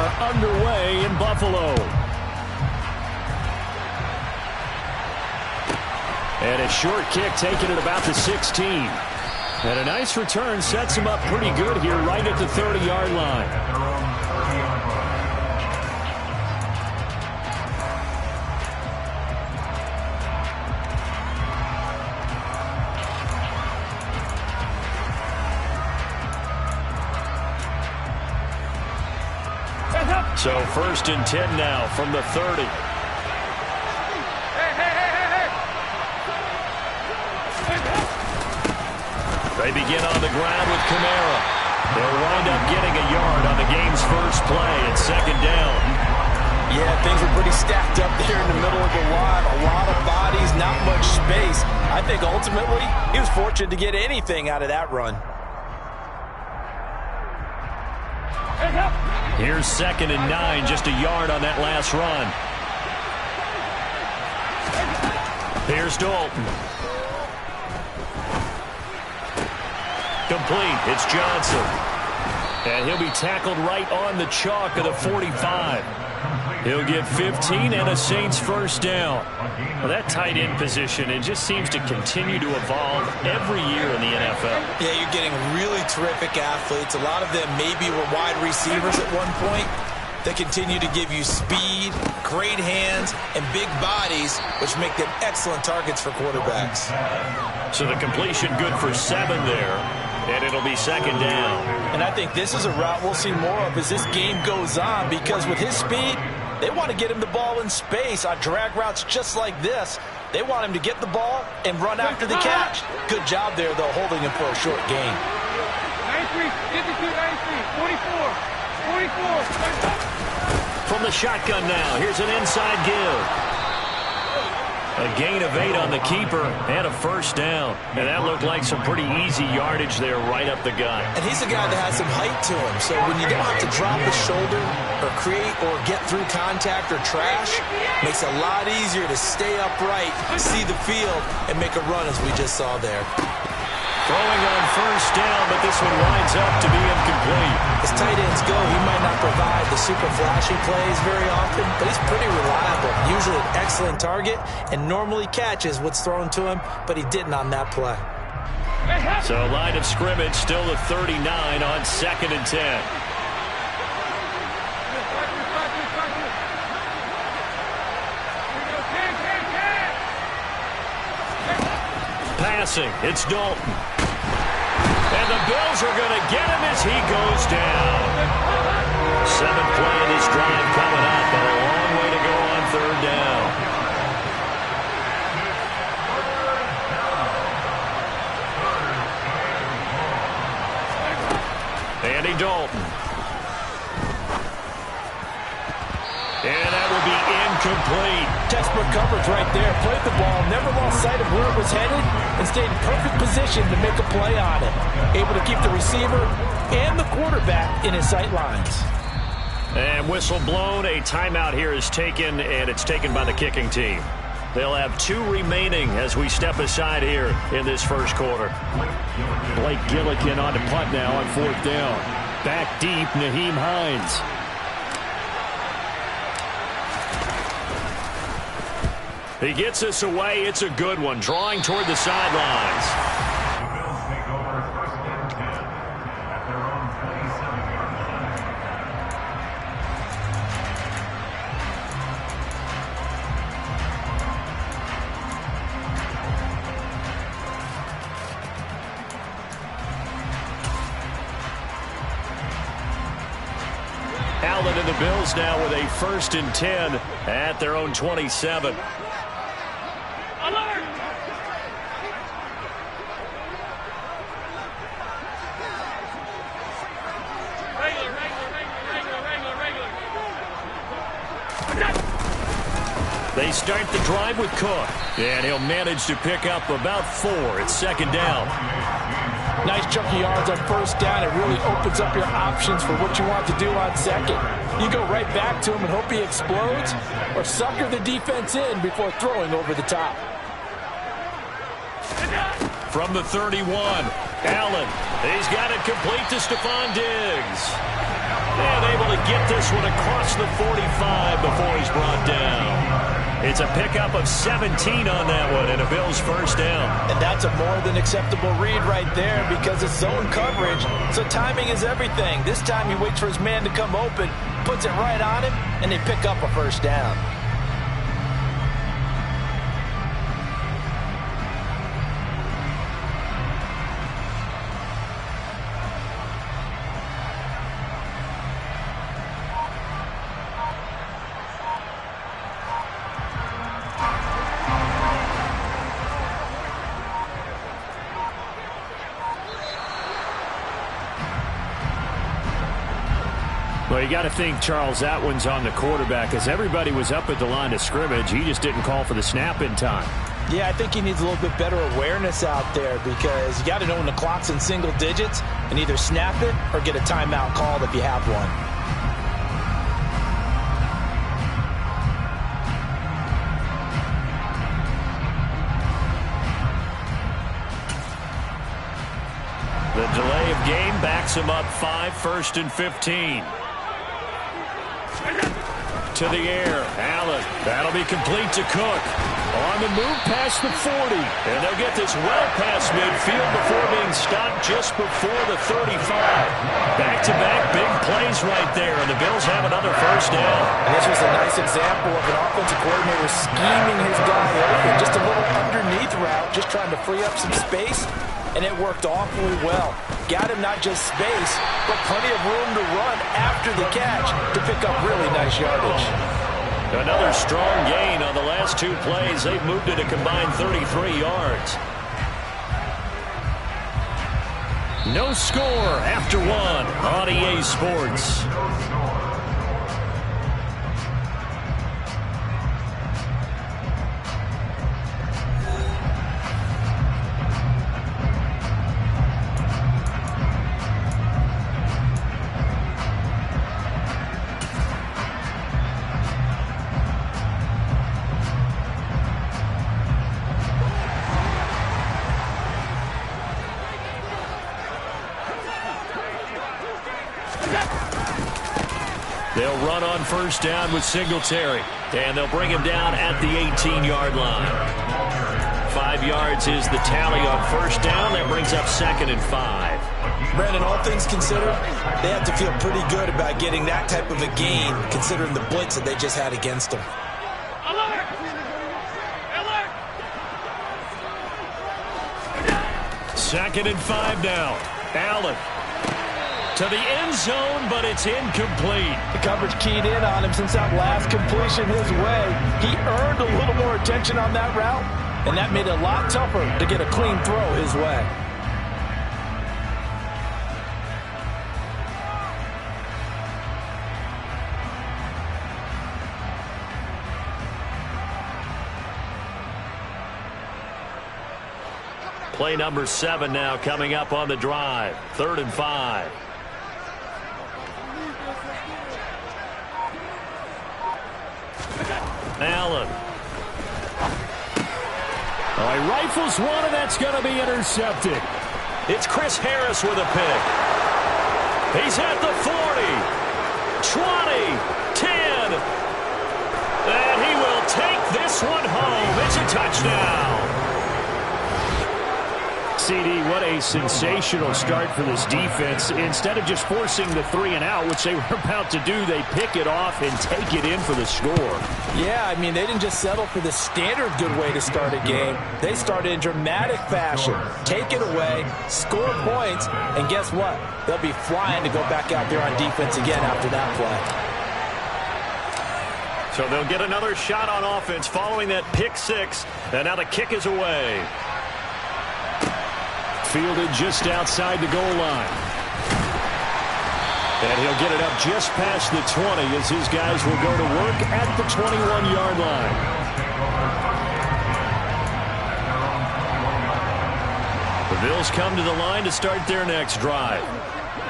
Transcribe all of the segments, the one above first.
are underway in Buffalo. And a short kick taken at about the 16. And a nice return sets him up pretty good here right at the 30-yard line. So 1st and 10 now from the 30. They begin on the ground with Kamara. They'll wind up getting a yard on the game's first play at 2nd down. Yeah, things were pretty stacked up there in the middle of the line. A lot of bodies, not much space. I think ultimately he was fortunate to get anything out of that run. Here's 2nd and 9, just a yard on that last run. Here's Dalton. Complete. It's Johnson. And he'll be tackled right on the chalk of the 45. He'll get 15 and a Saints first down. Well, that tight end position, it just seems to continue to evolve every year in the NFL. Yeah, you're getting really terrific athletes. A lot of them maybe were wide receivers at one point. They continue to give you speed, great hands, and big bodies, which make them excellent targets for quarterbacks. So the completion good for 7 there, and it'll be 2nd down. And I think this is a route we'll see more of as this game goes on, because with his speed, they want to get him the ball in space on drag routes just like this. They want him to get the ball and run after the catch. Good job there, though, holding him for a short gain. 93, 52, 93, 44, 44. From the shotgun now, here's an inside give. A gain of 8 on the keeper and a first down. And that looked like some pretty easy yardage there right up the gut. And he's a guy that has some height to him. So when you don't have to drop his shoulder or create or get through contact or trash, makes it a lot easier to stay upright, see the field, and make a run as we just saw there. Throwing on first down, but this one winds up to be incomplete. As tight ends go, he might not provide the super flashy plays very often, but he's pretty reliable. Usually an excellent target and normally catches what's thrown to him, but he didn't on that play. So line of scrimmage still the 39 on 2nd and 10. Passing, it's Dalton. And the Bills are going to get him as he goes down. 7th play of this drive coming up, but a long way to go on 3rd down. Andy Dalton. And that will be incomplete. Textbook coverage right there. Played the ball, never lost sight of where it was headed, and stayed in perfect position to make a play on it. Able to keep the receiver and the quarterback in his sight lines. And whistle blown. A timeout here is taken, and it's taken by the kicking team. They'll have 2 remaining as we step aside here in this first quarter. Blake Gillikin on to punt now on 4th down. Back deep, Nyheim Hines. He gets us away. It's a good one. Drawing toward the sidelines. The Bills take over 1st and 10 at their own 27. Allen and the Bills now with a 1st and 10 at their own 27. They start the drive with Cook, and he'll manage to pick up about 4. It's 2nd down. Nice chunk of yards on 1st down. It really opens up your options for what you want to do on 2nd. You go right back to him and hope he explodes, or sucker the defense in before throwing over the top. From the 31, Allen, he's got it complete to Stephon Diggs. And able to get this one across the 45 before he's brought down. It's a pickup of 17 on that one and a Bills first down. And that's a more than acceptable read right there because it's zone coverage, so timing is everything. This time he waits for his man to come open, puts it right on him, and they pick up a first down. Well, you got to think, Charles, that one's on the quarterback as everybody was up at the line of scrimmage. He just didn't call for the snap in time. Yeah, I think he needs a little bit better awareness out there because you got to know when the clock's in single digits and either snap it or get a timeout called if you have one. The delay of game backs him up 5, 1st and 15. To the air, Allen. That'll be complete to Cook. On the move past the 40. And they'll get this well past midfield before being stopped just before the 35. Back-to-back big plays right there, and the Bills have another first down. And this was a nice example of an offensive coordinator scheming his guy open. Just a little underneath route, just trying to free up some space, and it worked awfully well. Got him not just space, but plenty of room to run after the catch to pick up really nice yardage. Another strong gain on the last 2 plays. They've moved it a combined 33 yards. No score after 1 on EA Sports. They'll run on first down with Singletary, and they'll bring him down at the 18-yard line. 5 yards is the tally on first down. That brings up 2nd and 5. Brandon, all things considered, they have to feel pretty good about getting that type of a gain, considering the blitz that they just had against them. Alert! Alert! 2nd and 5 now. Allen to the end zone, but it's incomplete. The coverage keyed in on him since that last completion his way. He earned a little more attention on that route, and that made it a lot tougher to get a clean throw his way. Play number 7 now coming up on the drive. 3rd and 5. Allen. Oh, he rifles one, and that's going to be intercepted. It's Chris Harris with a pick. He's at the 40, 20, 10. And he will take this one home. It's a touchdown. CD, what a sensational start for this defense. Instead of just forcing the 3 and out, which they were about to do, they pick it off and take it in for the score. Yeah, I mean, they didn't just settle for the standard good way to start a game. They started in dramatic fashion. Take it away, score points, and guess what? They'll be flying to go back out there on defense again after that play. So they'll get another shot on offense following that pick 6, and now the kick is away. Fielded just outside the goal line. And he'll get it up just past the 20 as his guys will go to work at the 21-yard line. The Bills come to the line to start their next drive.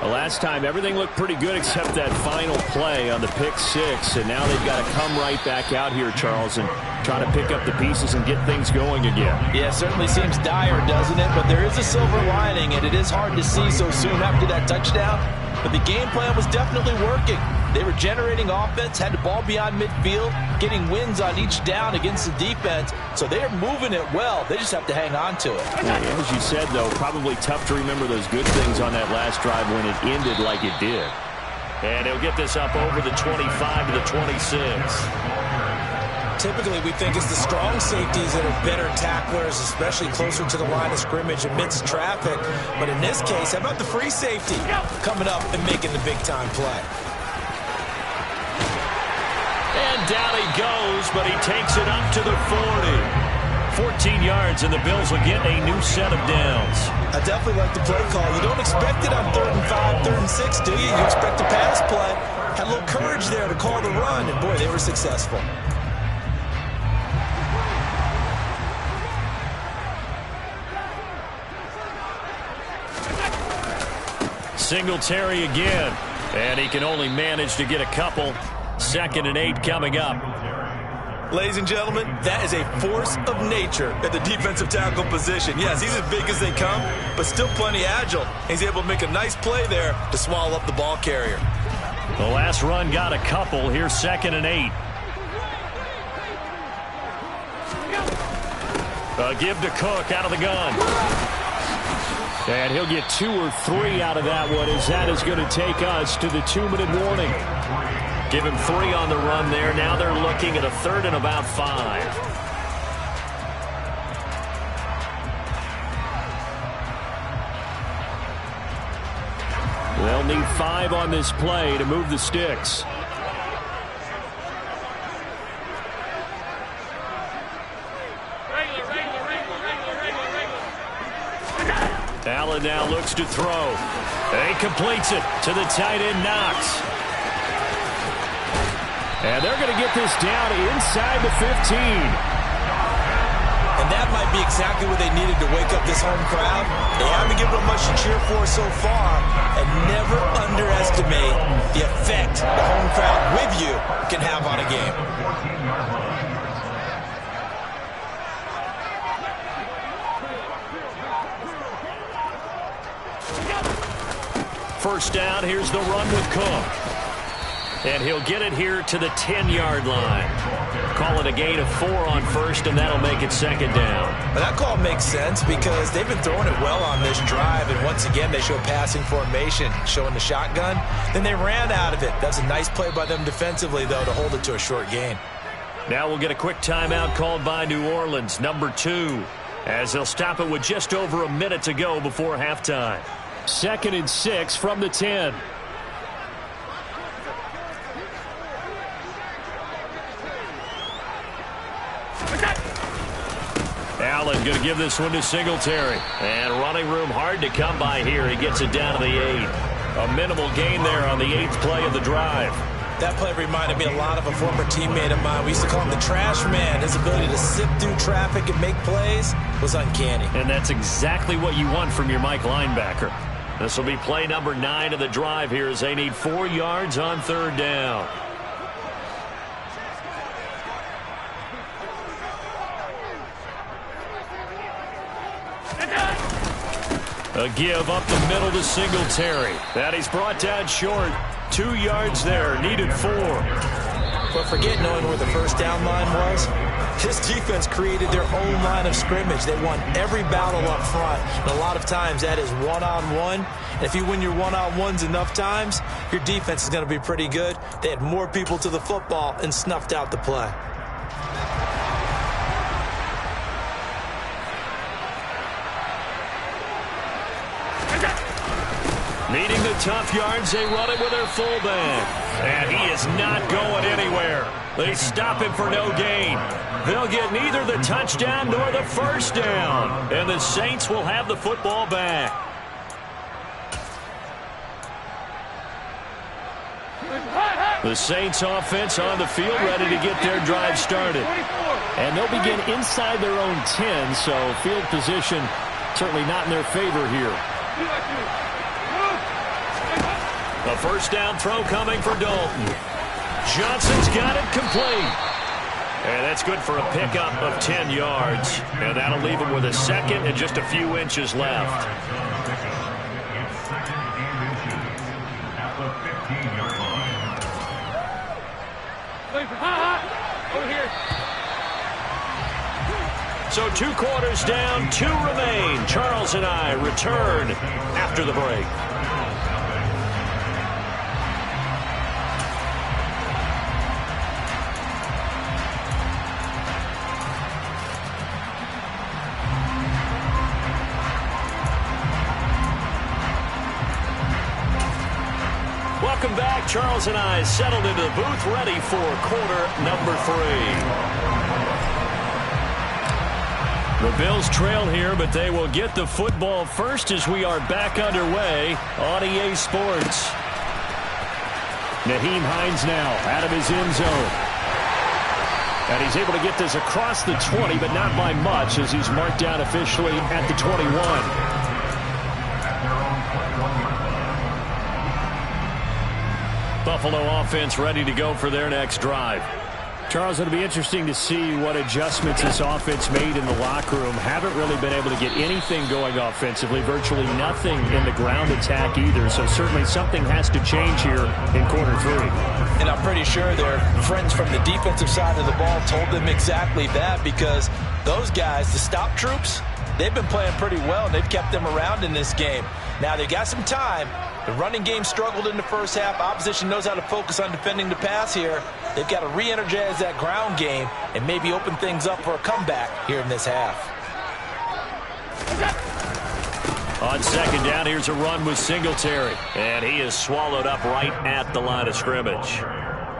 Well, last time, everything looked pretty good except that final play on the pick six. And now they've got to come right back out here, Charles, and try to pick up the pieces and get things going again. Yeah, it certainly seems dire, doesn't it? But there is a silver lining, and it is hard to see so soon after that touchdown. But the game plan was definitely working. They were generating offense, had the ball beyond midfield, getting wins on each down against the defense. So they are moving it well. They just have to hang on to it. Yeah, as you said, though, probably tough to remember those good things on that last drive when it ended like it did. And he'll get this up over the 25 to the 26. Typically, we think it's the strong safeties that are better tacklers, especially closer to the line of scrimmage amidst traffic. But in this case, how about the free safety coming up and making the big-time play? And down he goes, but he takes it up to the 40. 14 yards, and the Bills will get a new set of downs. I definitely like the play call. You don't expect it on 3rd and 5, 3rd and 6, do you? You expect a pass play. Had a little courage there to call the run, and boy, they were successful. Singletary again, and he can only manage to get a couple. 2nd and 8 coming up. Ladies and gentlemen, that is a force of nature at the defensive tackle position. Yes, he's as big as they come, but still plenty agile. He's able to make a nice play there to swallow up the ball carrier. The last run got a couple. Here's 2nd and 8. A give to Cook out of the gun. And he'll get 2 or 3 out of that one, as that is going to take us to the 2-minute warning. Give him 3 on the run there. Now they're looking at a 3rd and about 5. They'll need 5 on this play to move the sticks. Allen now looks to throw. He completes it to the tight end, Knox. And they're going to get this down inside the 15. And that might be exactly what they needed to wake up this home crowd. They haven't given them much to cheer for so far. And never underestimate the effect the home crowd with you can have on a game. First down, here's the run with Cook. And he'll get it here to the 10-yard line. Call it a gain of 4 on first, and that'll make it 2nd down. Well, that call makes sense because they've been throwing it well on this drive, and once again they show passing formation, showing the shotgun. Then they ran out of it. That's a nice play by them defensively, though, to hold it to a short gain. Now we'll get a quick timeout called by New Orleans, number 2, as they'll stop it with just over a minute to go before halftime. 2nd and 6 from the 10. Allen going to give this one to Singletary. And running room hard to come by here. He gets it down to the 8. A minimal gain there on the 8th play of the drive. That play reminded me a lot of a former teammate of mine. We used to call him the trash man. His ability to sift through traffic and make plays was uncanny. And that's exactly what you want from your Mike linebacker. This will be play number 9 of the drive here as they need 4 yards on 3rd down. A give up the middle to Singletary. That he's brought down short. 2 yards there, needed 4. But forget knowing where the first down line was. This defense created their own line of scrimmage. They won every battle up front. And a lot of times that is one-on-one. And if you win your one-on-ones enough times, your defense is going to be pretty good. They had more people to the football and snuffed out the play. Needing the tough yards, they run it with their fullback. And he is not going anywhere. They stop him for no gain. They'll get neither the touchdown nor the first down. And the Saints will have the football back. The Saints offense on the field ready to get their drive started. And they'll begin inside their own 10, so field position certainly not in their favor here. A first down throw coming for Dalton. Johnson's got it complete. And that's good for a pickup of 10 yards. And that'll leave him with a second and just a few inches left. It's second and inches at the 15-yard line. Over here. So 2 quarters down, 2 remain. Charles and I return after the break. Welcome back. Charles and I settled into the booth, ready for quarter number 3. The Bills trail here, but they will get the football first as we are back underway on EA Sports. Nyheim Hines now out of his end zone. And he's able to get this across the 20, but not by much as he's marked down officially at the 21. Buffalo offense ready to go for their next drive. Charles, it'll be interesting to see what adjustments this offense made in the locker room. Haven't really been able to get anything going offensively, virtually nothing in the ground attack either. So certainly something has to change here in quarter 3. And I'm pretty sure their friends from the defensive side of the ball told them exactly that, because those guys, the stop troops, they've been playing pretty well, and they've kept them around in this game. Now, they've got some time. The running game struggled in the first half. Opposition knows how to focus on defending the pass here. They've got to re-energize that ground game and maybe open things up for a comeback here in this half. On second down, here's a run with Singletary. And he is swallowed up right at the line of scrimmage.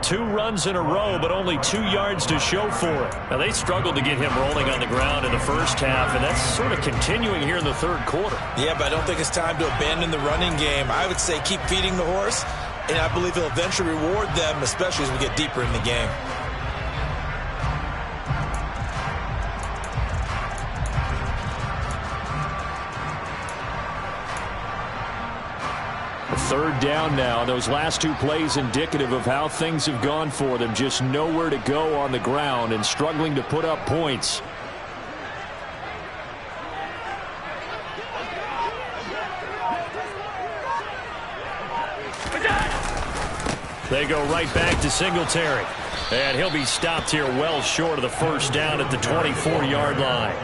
2 runs in a row, but only 2 yards to show for it. Now, they struggled to get him rolling on the ground in the first half, and that's sort of continuing here in the third quarter. Yeah, but I don't think it's time to abandon the running game. I would say keep feeding the horse, and I believe he'll eventually reward them, especially as we get deeper in the game. Third down now. Those last 2 plays indicative of how things have gone for them. Just nowhere to go on the ground and struggling to put up points. They go right back to Singletary. And he'll be stopped here well short of the first down at the 24-yard line.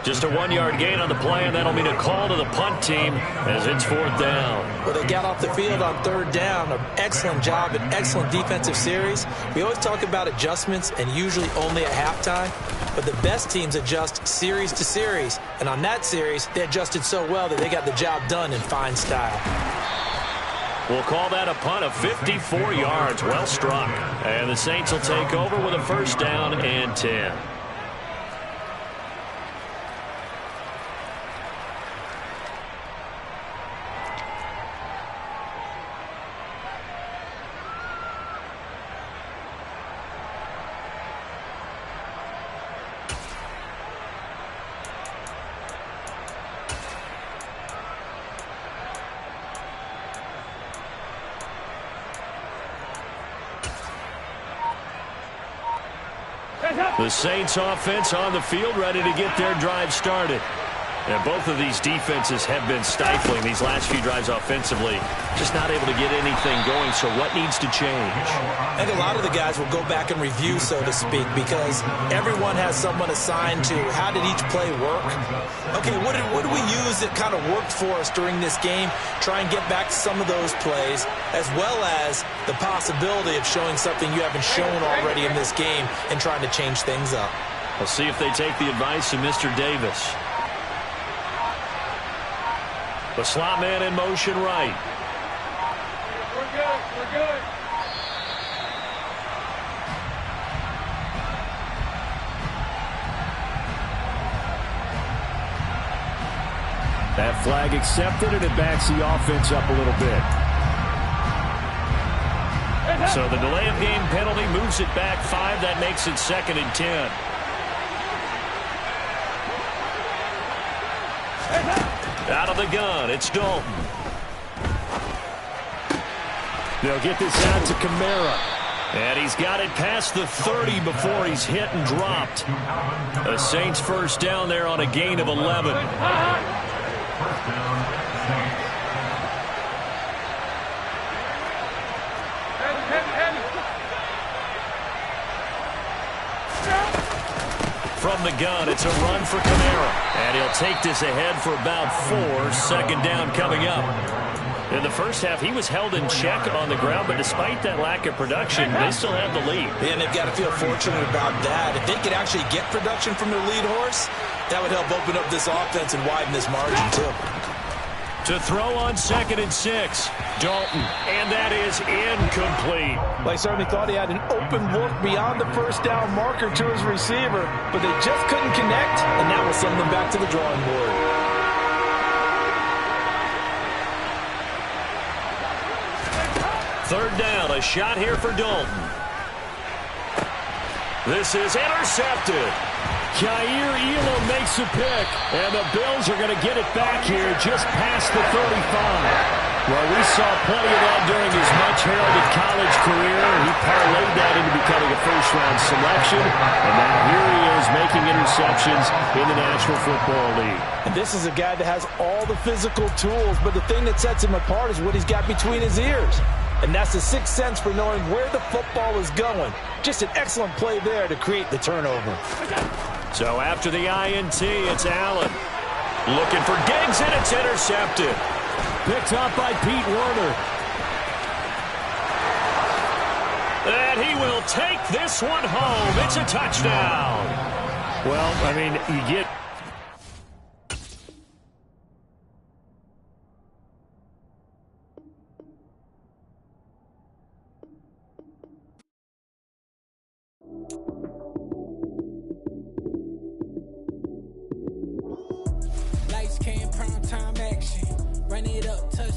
Just a 1-yard gain on the play, and that'll mean a call to the punt team as it's 4th down. Well, they got off the field on 3rd down. An excellent job, an excellent defensive series. We always talk about adjustments and usually only at halftime, but the best teams adjust series to series. And on that series, they adjusted so well that they got the job done in fine style. We'll call that a punt of 54 yards. Well struck. And the Saints will take over with a first down and 10. The Saints offense on the field, ready to get their drive started. And both of these defenses have been stifling these last few drives offensively. Just not able to get anything going, so what needs to change? I think a lot of the guys will go back and review, so to speak, because everyone has someone assigned to how did each play work. Okay, what did we use that kind of worked for us during this game? Try and get back to some of those plays, as well as the possibility of showing something you haven't shown already in this game and trying to change things up. We'll see if they take the advice of Mr. Davis. The slot man in motion right. We're good. We're good. That flag accepted, and it backs the offense up a little bit. So the delay of game penalty moves it back 5. That makes it 2nd and 10. Out of the gun, it's Dalton. They'll get this out to Kamara. And he's got it past the 30 before he's hit and dropped. A Saints first down there on a gain of 11. First down, Saints. From the gun, it's a run for Kamara. And he'll take this ahead for about 4. Second down coming up. In the first half, he was held in check on the ground, but despite that lack of production, they still have the lead. And they've got to feel fortunate about that. If they could actually get production from their lead horse, that would help open up this offense and widen this margin, too. To throw on 2nd and 6, Dalton, and that is incomplete. Well, he certainly thought he had an open look beyond the first down marker to his receiver, but they just couldn't connect, and that will send them back to the drawing board. Third down, a shot here for Dalton. This is intercepted. Jair Elam makes a pick, and the Bills are going to get it back here just past the 35. Well, we saw plenty of that during his much-heralded college career. He parlayed that into becoming a first-round selection, and now here he is making interceptions in the National Football League. And this is a guy that has all the physical tools, but the thing that sets him apart is what he's got between his ears. And that's the sixth sense for knowing where the football is going. Just an excellent play there to create the turnover. So after the INT, it's Allen. Looking for Diggs, and it's intercepted. Picked up by Pete Werner. And he will take this one home. It's a touchdown. Well, I mean, you get... Lights, cam, prime time action. Run it up, touch.